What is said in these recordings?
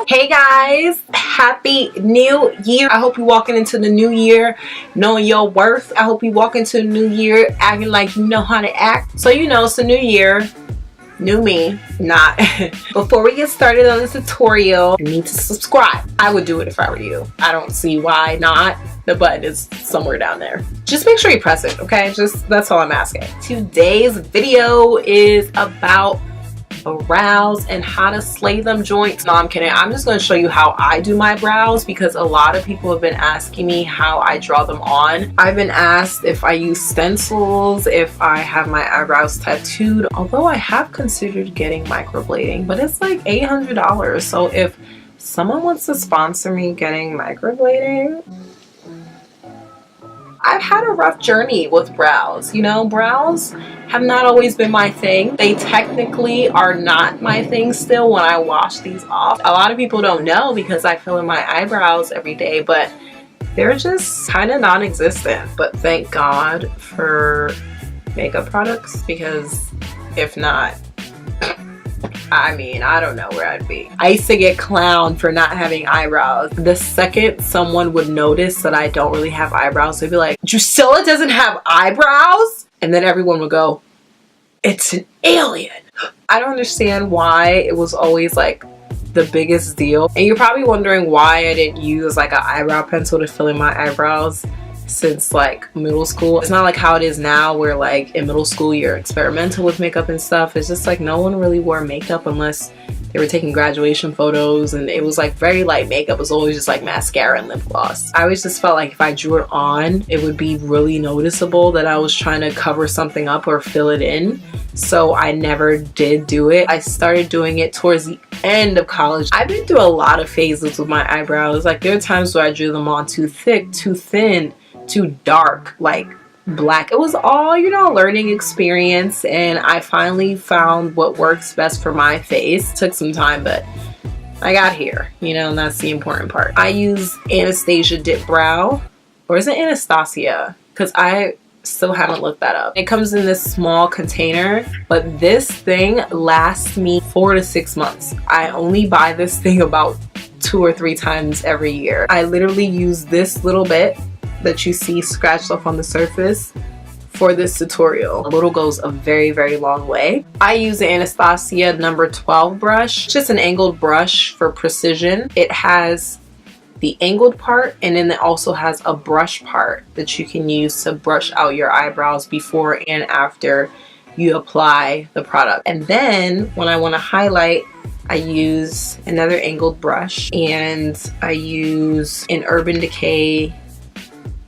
Hey guys, happy new year. I hope you're walking into the new year knowing your worth. I hope you walk into the new year acting like you know how to act. So you know it's a new year, new me, not. Before we get started on this tutorial, you need to subscribe. I would do it if I were you. I don't see why not. The button is somewhere down there. Just make sure you press it, okay? That's all I'm asking. Today's video is about brows and how to slay them joints. No, I'm kidding. I'm just going to show you how I do my brows because a lot of people have been asking me how I draw them on. I've been asked if I use stencils, if I have my eyebrows tattooed, although I have considered getting microblading, but it's like $800. So if someone wants to sponsor me getting microblading, I've had a rough journey with brows. You know, brows have not always been my thing. They technically are not my thing still when I wash these off. A lot of people don't know because I fill in my eyebrows every day, but they're just kind of non-existent. But thank God for makeup products, because if not, I mean, I don't know where I'd be. I used to get clowned for not having eyebrows. The second someone would notice that I don't really have eyebrows, they'd be like, Drusilla doesn't have eyebrows? And then everyone would go, it's an alien. I don't understand why it was always like the biggest deal. And you're probably wondering why I didn't use like an eyebrow pencil to fill in my eyebrows since like middle school. It's not like how it is now where like in middle school you're experimental with makeup and stuff. It's just like no one really wore makeup unless they were taking graduation photos, and it was like very light makeup. It was always just like mascara and lip gloss. I always just felt like if I drew it on, it would be really noticeable that I was trying to cover something up or fill it in. So I never did do it. I started doing it towards the end of college. I've been through a lot of phases with my eyebrows. Like there are times where I drew them on too thick, too thin, too dark, like black. It was all, you know, learning experience, and I finally found what works best for my face. It took some time, but I got here, you know, and that's the important part. I use Anastasia Dip Brow, or is it Anastasia? Because I still haven't looked that up. It comes in this small container, but this thing lasts me 4 to 6 months. I only buy this thing about 2 or 3 times every year. I literally use this little bit that you see scratched off on the surface for this tutorial. A little goes a very, very long way. I use the Anastasia number 12 brush. It's just an angled brush for precision. It has the angled part, and then it also has a brush part that you can use to brush out your eyebrows before and after you apply the product. And then when I want to highlight, I use another angled brush, and I use an Urban Decay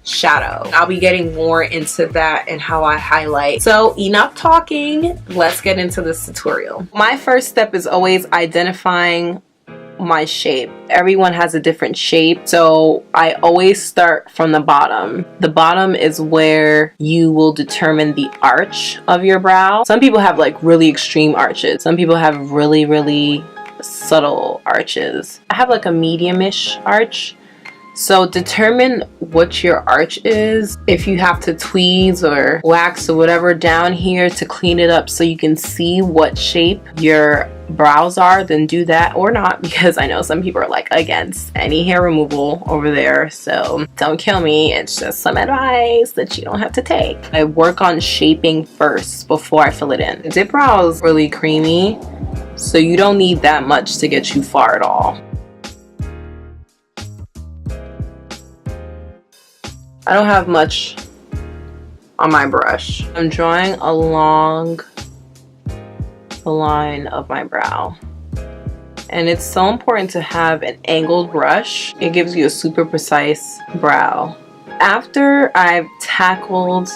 shadow. I'll be getting more into that and how I highlight. So enough talking, let's get into this tutorial. My first step is always identifying my shape. Everyone has a different shape, so I always start from the bottom. The bottom is where you will determine the arch of your brow. Some people have like really extreme arches. Some people have really, really subtle arches. I have like a medium-ish arch. So determine what your arch is. If you have to tweeze or wax or whatever down here to clean it up so you can see what shape your brows are, then do that, or not, because I know some people are like against any hair removal over there. So don't kill me. It's just some advice that you don't have to take. I work on shaping first before I fill it in. Dip brow is really creamy, so you don't need that much to get you far at all. I don't have much on my brush. I'm drawing along the line of my brow. And it's so important to have an angled brush. It gives you a super precise brow. After I've tackled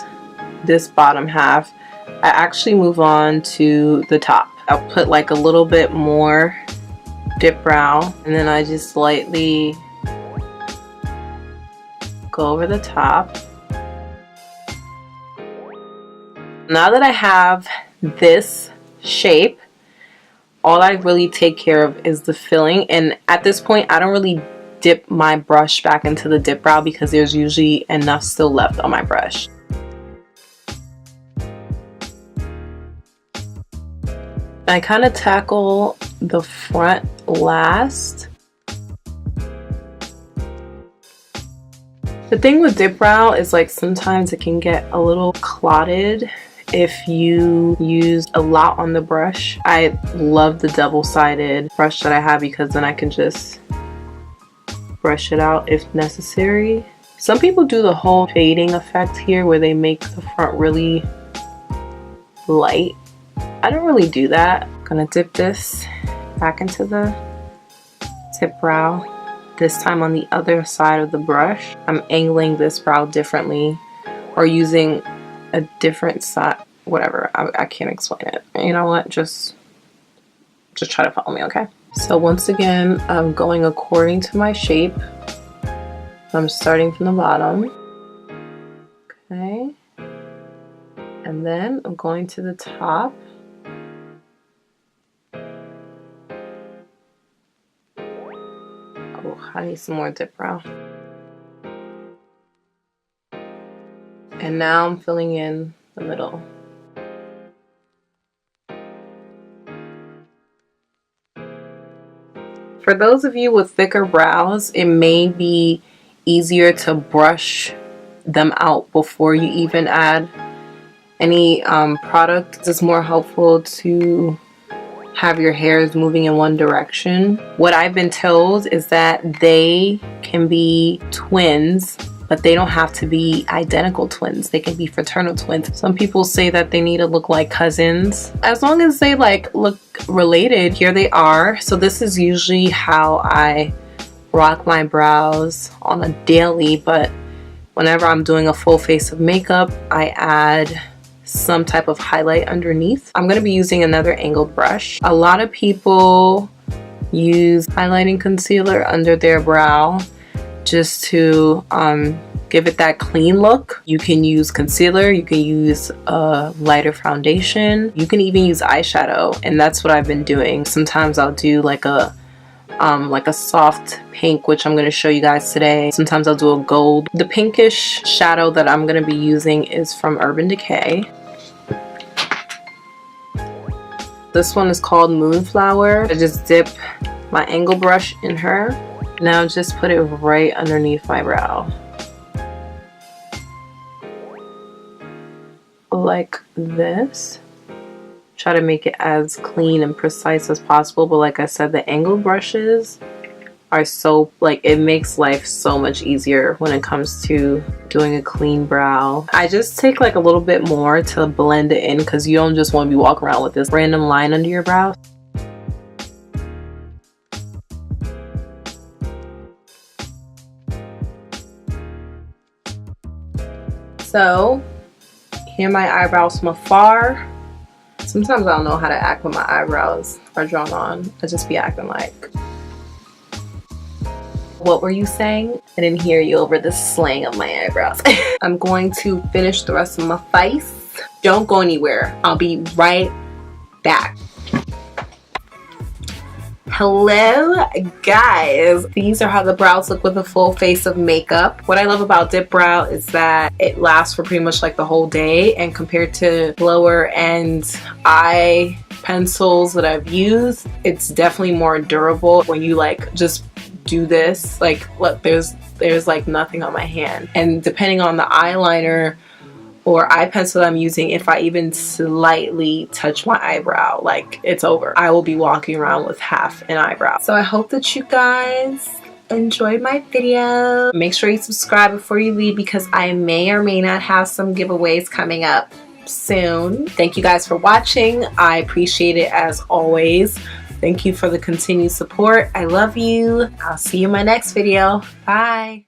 this bottom half, I actually move on to the top. I'll put like a little bit more dip brow, and then I just lightly go over the top. Now that I have this shape, all I really take care of is the filling, and at this point I don't really dip my brush back into the dip brow because there's usually enough still left on my brush. I kind of tackle the front last. The thing with dip brow is like sometimes it can get a little clotted if you use a lot on the brush. I love the double-sided brush that I have because then I can just brush it out if necessary. Some people do the whole fading effect here where they make the front really light. I don't really do that. I'm gonna dip this back into the dip brow. This time on the other side of the brush. I'm angling this brow differently or using a different side, whatever. I can't explain it. You know what? Just try to follow me, okay? So once again, I'm going according to my shape. I'm starting from the bottom. Okay. And then I'm going to the top. Oh, I need some more dip brow. And now I'm filling in the middle. For those of you with thicker brows, it may be easier to brush them out before you even add any product. It's more helpful to have your hairs moving in one direction. What I've been told is that they can be twins, but they don't have to be identical twins. They can be fraternal twins. Some people say that they need to look like cousins. As long as they like look related, here they are. So this is usually how I rock my brows on a daily, but whenever I'm doing a full face of makeup, I add some type of highlight underneath. I'm gonna be using another angled brush. A lot of people use highlighting concealer under their brow just to give it that clean look. You can use concealer, you can use a lighter foundation, you can even use eyeshadow, and that's what I've been doing. Sometimes I'll do like a soft pink, which I'm going to show you guys today. Sometimes I'll do a gold. The pinkish shadow that I'm going to be using is from Decay. This one is called MoonFlower. I just dip my angle brush in her. Now just put it right underneath my brow. Like this. Try to make it as clean and precise as possible, but like I said, the angled brushes are so, like, it makes life so much easier when it comes to doing a clean brow. I just take like a little bit more to blend it in because you don't just want to be walking around with this random line under your brow. So here are my eyebrows from afar. Sometimes I don't know how to act when my eyebrows are drawn on. I just be acting like. What were you saying? I didn't hear you over the slang of my eyebrows. I'm going to finish the rest of my face. Don't go anywhere. I'll be right back. Hello guys, these are how the brows look with a full face of makeup. What I love about dip brow is that it lasts for pretty much like the whole day, and compared to lower end eye pencils that I've used, it's definitely more durable. When you like just do this, like look, there's like nothing on my hand, and depending on the eyeliner or eye pencil I'm using, if I even slightly touch my eyebrow, like it's over. I will be walking around with half an eyebrow. So I hope that you guys enjoyed my video. Make sure you subscribe before you leave because I may or may not have some giveaways coming up soon. Thank you guys for watching. I appreciate it as always. Thank you for the continued support. I love you. I'll see you in my next video. Bye.